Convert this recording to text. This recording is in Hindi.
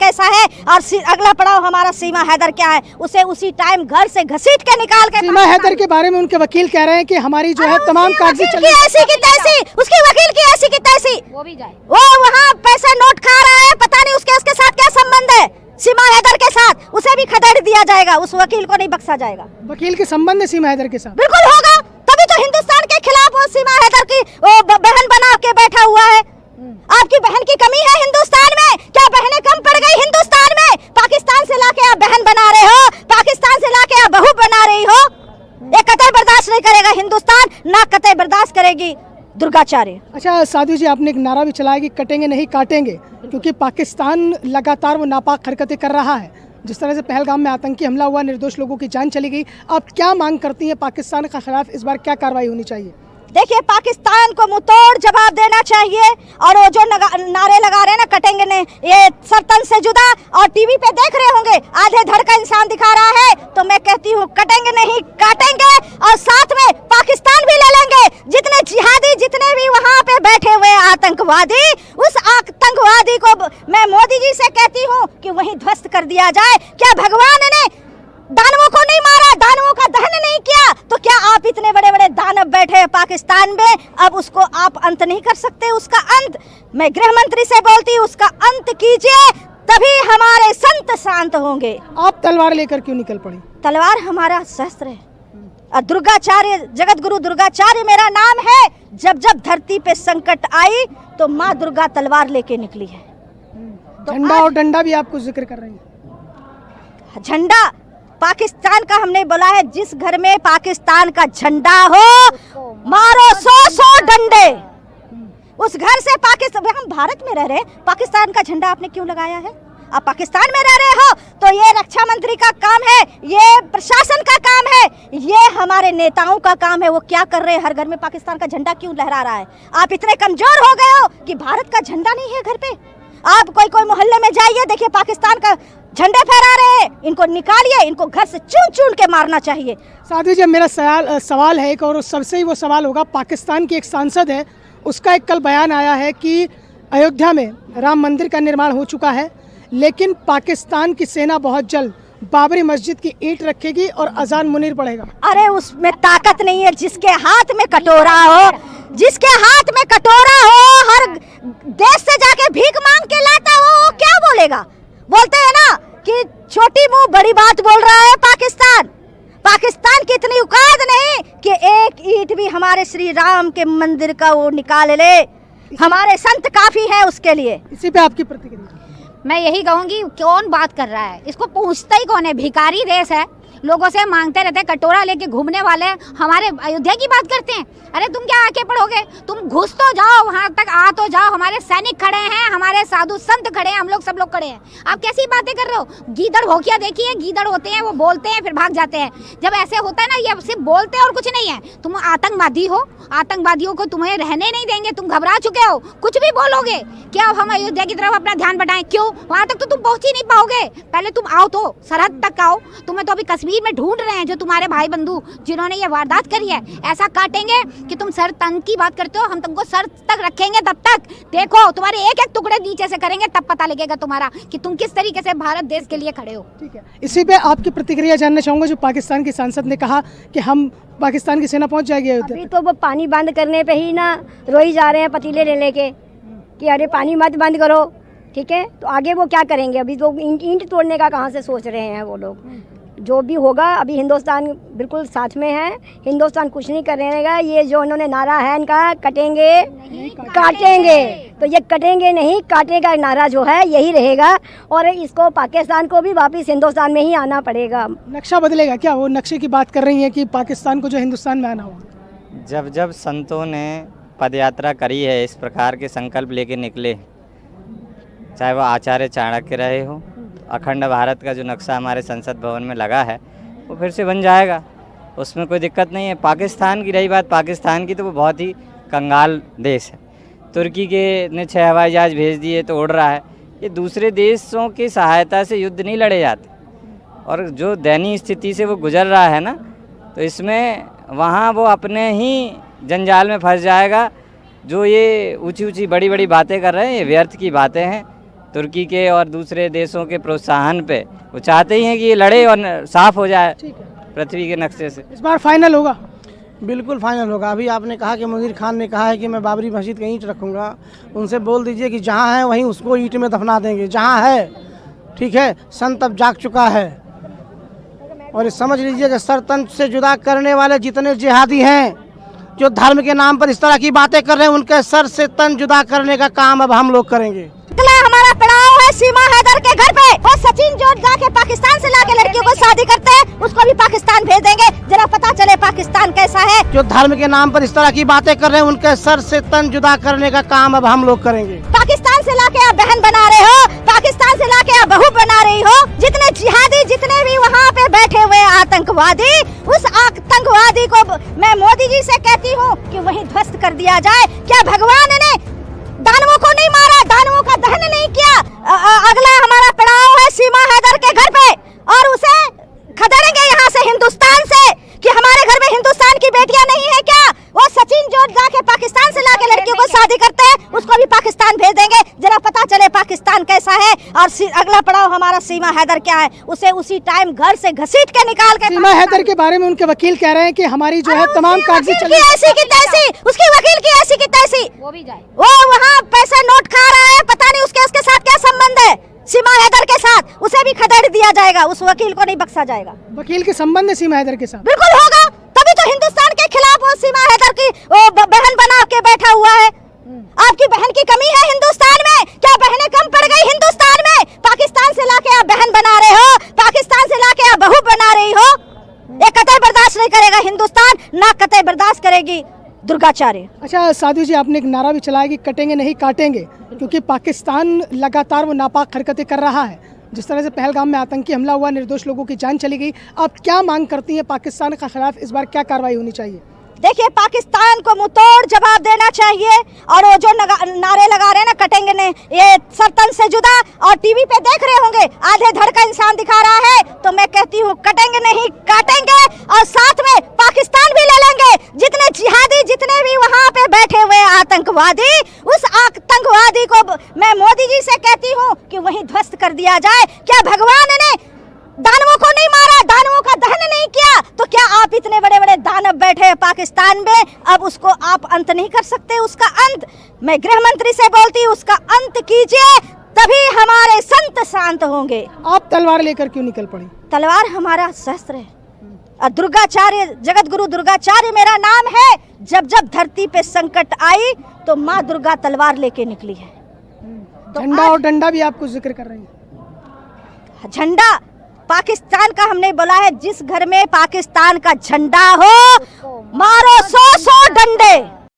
कैसा है और अगला पड़ाव हमारा सीमा हैदर क्या है, उसे उसी टाइम घर से घसीट के निकाल के। सीमा हैदर के बारे में उनके वकील कह रहे हैं कि हमारी जो है तमाम कागजी ऐसी की तैसी, उसकी वकील की ऐसी की तैसी, वो भी जाए, वो वहाँ पैसा नोट खा रहा है, पता नहीं उसके साथ क्या संबंध है सीमा हैदर के साथ, उसे भी खदेड़ दिया जाएगा, उस वकील को नहीं बख्शा जाएगा। वकील के संबंध है सीमा हैदर के साथ? बिल्कुल होगा, तभी तो हिंदुस्तान के खिलाफ वो सीमा हैदर की वो बहन बना के बैठा हुआ है। आपकी बहन की कमी है हिंदुस्तान में? क्या बहनें कम पड़ गई हिंदुस्तान में? पाकिस्तान से लाके आप बहन बना रहे हो, पाकिस्तान से लाके आप बहू बना रही हो, ये कतई बर्दाश्त नहीं करेगा हिंदुस्तान, ना कतई बर्दाश्त करेगी दुर्गाचार्य। अच्छा साधु जी, आपने एक नारा भी चलाया कि कटेंगे नहीं काटेंगे, क्योंकि पाकिस्तान लगातार वो नापाक हरकतें कर रहा है। जिस तरह से पहलगाम में आतंकी हमला हुआ, निर्दोष लोगों की जान चली गई, आप क्या मांग करती हैं पाकिस्तान के खिलाफ इस बार क्या कार्रवाई होनी चाहिए? देखिए, पाकिस्तान को मुंहतोड़ जवाब देना चाहिए, और वो जो नारे लगा रहे हैं ना कटेंगे नहीं, ये सरतन से जुदा, और टीवी पे देख रहे होंगे आधे धड़ का इंसान दिखा रहा है, तो मैं कहती हूँ कटेंगे नहीं काटेंगे, और साथ में पाकिस्तान भी ले लेंगे। जितने जिहादी, जितने भी वहाँ पे बैठे हुए आतंकवादी, उस आतंकवादी को मैं मोदी जी से कहती हूँ कि वहीं ध्वस्त कर दिया जाए। क्या भगवान ने दानवों को नहीं मारा, दानवों का दहन नहीं किया, तो क्या आप इतने बड़े बड़े दानव बैठे हैं पाकिस्तान में, अब उसको आप अंत नहीं कर सकते? उसका अंत मैं गृह मंत्री से बोलती हूँ, उसका अंत कीजिए, तभी हमारे संत शांत होंगे। आप तलवार लेकर क्यों निकल पड़ी? तलवार हमारा शस्त्र है, और दुर्गाचार्य, जगत गुरु दुर्गाचार्य मेरा नाम है। जब जब धरती पे संकट आई तो माँ दुर्गा तलवार लेके निकली है। झंडा और डंडा भी आपको जिक्र कर रही है। झंडा पाकिस्तान का हमने बोला है, जिस घर में पाकिस्तान का झंडा हो मारो 100 डंडे, उस घर से पाकिस्तान, हम भारत में रह रहे, पाकिस्तान का झंडा आपने क्यों लगाया है? आप पाकिस्तान में रह रहे हो, तो ये रक्षा मंत्री का काम है, ये प्रशासन का काम है, ये हमारे नेताओं का काम है। वो क्या कर रहे हैं? हर घर में पाकिस्तान का झंडा क्यों लहरा रहा है? आप इतने कमजोर हो गए हो कि भारत का झंडा नहीं है घर पे? आप कोई मोहल्ले में जाइए, देखिए पाकिस्तान का झंडे फहरा रहे हैं, इनको निकालिए, इनको घर से चुन चुन के मारना चाहिए। साधु जी, मेरा सवाल है एक, और सबसे ही वो सवाल होगा, पाकिस्तान की एक सांसद है, उसका एक कल बयान आया है कि अयोध्या में राम मंदिर का निर्माण हो चुका है, लेकिन पाकिस्तान की सेना बहुत जल्द बाबरी मस्जिद की ईंट रखेगी और अजान मुनीर पड़ेगा। अरे उसमें ताकत नहीं है, जिसके हाथ में कटोरा हो, जिसके हाथ में कटोरा हो, हर देश से जाके भीख मांग के लाता हो, वो क्या बोलेगा? बोलते हैं ना कि छोटी मुंह बड़ी बात बोल रहा है पाकिस्तान। पाकिस्तान की इतनी औकात नहीं कि एक ईंट भी हमारे श्री राम के मंदिर का वो निकाल ले। हमारे संत काफी है उसके लिए। इसी पे आपकी प्रतिक्रिया? मैं यही कहूँगी, कौन बात कर रहा है, इसको पूछता ही कौन है? भिखारी देश है, लोगों से मांगते रहते हैं, कटोरा लेके घूमने वाले हमारे अयोध्या की बात करते हैं। अरे तुम क्या आके पढ़ोगे? तुम घुस तो जाओ, वहां तक आ तो जाओ, हमारे सैनिक खड़े हैं, हमारे साधु संत खड़े हैं, हम लोग सब लोग खड़े हैं। आप कैसी बातें कर रहे हो? गीदड़ भोकिया देखिए, गीदड़ होते हैं, वो बोलते हैं फिर भाग जाते हैं। जब ऐसे होता है ना, ये सिर्फ बोलते हैं और कुछ नहीं है। तुम आतंकवादी हो, आतंकवादियों को तुम्हें रहने नहीं देंगे, तुम घबरा चुके हो, कुछ भी बोलोगे। क्या हम अयोध्या की तरफ अपना ध्यान बढ़ाएं? क्यों? वहां तक तो तुम पहुंच ही नहीं पाओगे। पहले तुम आओ तो, सरहद तक आओ। तुम्हें तो अभी कश्मीर में ढूंढ रहे हैं जो तुम्हारे भाई बंधु जिन्होंने ये वारदात करी है। ऐसा काटेंगे कि तुम सर तन की बात करते हो, हम तुमको सर तक रखेंगे, तब तक देखो तुम्हारे एक एक टुकड़े नीचे से करेंगे, तब पता लगेगा तुम्हारा कि तुम किस तरीके से भारत देश के लिए खड़े हो। ठीक है, इसी पे आपकी प्रतिक्रिया जानना चाहूंगा। जो पाकिस्तान की सांसद ने कहा कि हम पाकिस्तान की सेना पहुंच जाएगी अयोध्या। अभी तो वो पानी बंद करने पे ही ना रोई जा रहे हैं पतीले ले लेके कि अरे पानी मत बंद करो, ठीक है? तो आगे वो क्या करेंगे? अभी तो ईंट तोड़ने का कहाँ से सोच रहे हैं वो लोग? जो भी होगा, अभी हिंदुस्तान बिल्कुल साथ में है, हिंदुस्तान कुछ नहीं करेगा। ये जो उन्होंने नारा है इनका, कटेंगे काटेंगे, तो ये कटेंगे नहीं काटेंगे का नारा जो है यही रहेगा, और इसको पाकिस्तान को भी वापस हिंदुस्तान में ही आना पड़ेगा। नक्शा बदलेगा क्या? वो नक्शे की बात कर रही है कि पाकिस्तान को जो हिंदुस्तान में आना होगा। जब जब संतों ने पदयात्रा करी है, इस प्रकार के संकल्प लेके निकले, चाहे वो आचार्य चाणक्य रहे हो, अखंड भारत का जो नक्शा हमारे संसद भवन में लगा है वो फिर से बन जाएगा, उसमें कोई दिक्कत नहीं है। पाकिस्तान की रही बात, पाकिस्तान की तो वो बहुत ही कंगाल देश है। तुर्की के ने 6 हवाई जहाज़ भेज दिए तो उड़ रहा है। ये दूसरे देशों की सहायता से युद्ध नहीं लड़े जाते, और जो दयनीय स्थिति से वो गुजर रहा है ना, तो इसमें वहाँ वो अपने ही जंजाल में फंस जाएगा। जो ये ऊंची ऊंची बड़ी बड़ी बातें कर रहे हैं, ये व्यर्थ की बातें हैं। तुर्की के और दूसरे देशों के प्रोत्साहन पे वो चाहते ही हैं कि ये लड़े और साफ हो जाए पृथ्वी के नक्शे से। इस बार फाइनल होगा? बिल्कुल फाइनल होगा। अभी आपने कहा कि मुनीर खान ने कहा है कि मैं बाबरी मस्जिद का ईंट रखूँगा, उनसे बोल दीजिए कि जहाँ है वहीं उसको ईंट में दफना देंगे जहाँ है, ठीक है। संत अब जाग चुका है और ये समझ लीजिए कि सर तन से जुदा करने वाले जितने जिहादी हैं जो धर्म के नाम पर इस तरह की बातें कर रहे हैं, उनके सर से तन जुदा करने का काम अब हम लोग करेंगे। अगला हमारा पड़ाव है सीमा हैदर के घर पे। वो सचिन जो जाके पाकिस्तान से लाके लड़कियों को शादी करते हैं, उसको भी पाकिस्तान भेज देंगे, जरा पता चले पाकिस्तान कैसा है। जो धर्म के नाम पर इस तरह की बातें कर रहे हैं, उनके सर से तन जुदा करने का काम अब हम लोग करेंगे। पाकिस्तान से लाके आप बहन बना रहे हो, पाकिस्तान से लाके आप बहू बना रही हो। जितने जिहादी, जितने भी वहाँ पे बैठे हुए आतंकवादी, उस आतंकवादी को मैं मोदी जी से कहती हूँ कि वहीं ध्वस्त कर दिया जाए। क्या भगवान ने दानवों को नहीं मारा, दानवों का दहन नहीं किया? अगला हमारा पड़ाव है सीमा हैदर के घर पे और उसे खदेड़ेंगे यहाँ से हिंदुस्तान से कि हमारे घर में हिंदुस्तान की बेटियां नहीं है क्या? वो सचिन जो जाके पाकिस्तान से लाके लड़कियों को शादी करते हैं, उसको भी पाकिस्तान भेज देंगे, जरा पता चले पाकिस्तान कैसा है। और अगला पड़ाव हमारा सीमा हैदर क्या है, उसे उसी टाइम घर से घसीट के निकाल के। सीमा हैदर के बारे में उनके वकील कह रहे हैं कि हमारी जो है तमाम कागजी ऐसी की तैसी, उसकी वकील की ऐसी की तैसी, वो भी जाए। वो वहाँ पैसे नोट खा रहा है, पता नहीं उसके साथ क्या संबंध है सीमा हैदर के साथ, उसे भी खदेड़ दिया जाएगा, उस वकील को नहीं बख्शा जाएगा। वकील के संबंध है सीमा हैदर के साथ? बिल्कुल होगा, तभी तो हिंदुस्तान के खिलाफ वो सीमा हैदर की वो बहन बना के बैठा हुआ है। आपकी बहन की कमी है हिंदुस्तान में? क्या बहनें कम पड़ गई हिंदुस्तान में? पाकिस्तान से लाके आप बहन बना रहे हो, पाकिस्तान से लाके आप बहू बना रही हो। ये कतई बर्दाश्त नहीं करेगा हिंदुस्तान, ना कतई बर्दाश्त करेगी दुर्गाचार्य। अच्छा साधु जी, आपने एक नारा भी चलाया कि कटेंगे नहीं काटेंगे, क्योंकि पाकिस्तान लगातार वो नापाक हरकतें कर रहा है। जिस तरह से पहलगाम में आतंकी हमला हुआ, निर्दोष लोगों की जान चली गई, आप क्या मांग करती हैं पाकिस्तान के खिलाफ? इस बार क्या कार्रवाई होनी चाहिए? देखिए, पाकिस्तान को मुंहतोड़ जवाब देना चाहिए और वो जो नारे लगा रहे हैं ना, कटेंगे नहीं, ये सरतन से जुदा, और टीवी पे देख रहे होंगे आधे धड़ का इंसान दिखा रहा है, तो मैं कहती हूँ कटेंगे नहीं काटेंगे और साथ में पाकिस्तान भी ले लेंगे। जितने जिहादी, जितने भी वहाँ पे बैठे हुए आतंकवादी, उस आतंकवादी को मैं मोदी जी से कहती हूँ कि वहीं ध्वस्त कर दिया जाए। क्या भगवान ने दानवों को नहीं मारा, दानवों का दहन नहीं किया? तो क्या आप इतने बड़े बड़े दानव बैठे हैं पाकिस्तान में, अब उसको आप अंत नहीं कर सकते? उसका अंत मैं गृह मंत्री से बोलती हूँ, उसका अंत कीजिए, तभी हमारे संत शांत होंगे। आप तलवार लेकर क्यों निकल पड़ी? तलवार हमारा शस्त्र है और दुर्गाचार्य, जगत गुरु दुर्गाचार्य मेरा नाम है। जब जब धरती पे संकट आई तो माँ दुर्गा तलवार लेके निकली है। तो झंडा और डंडा भी आपको जिक्र कर रहे हैं? झंडा पाकिस्तान का हमने बोला है, जिस घर में पाकिस्तान का झंडा हो, मारो 100 डंडे।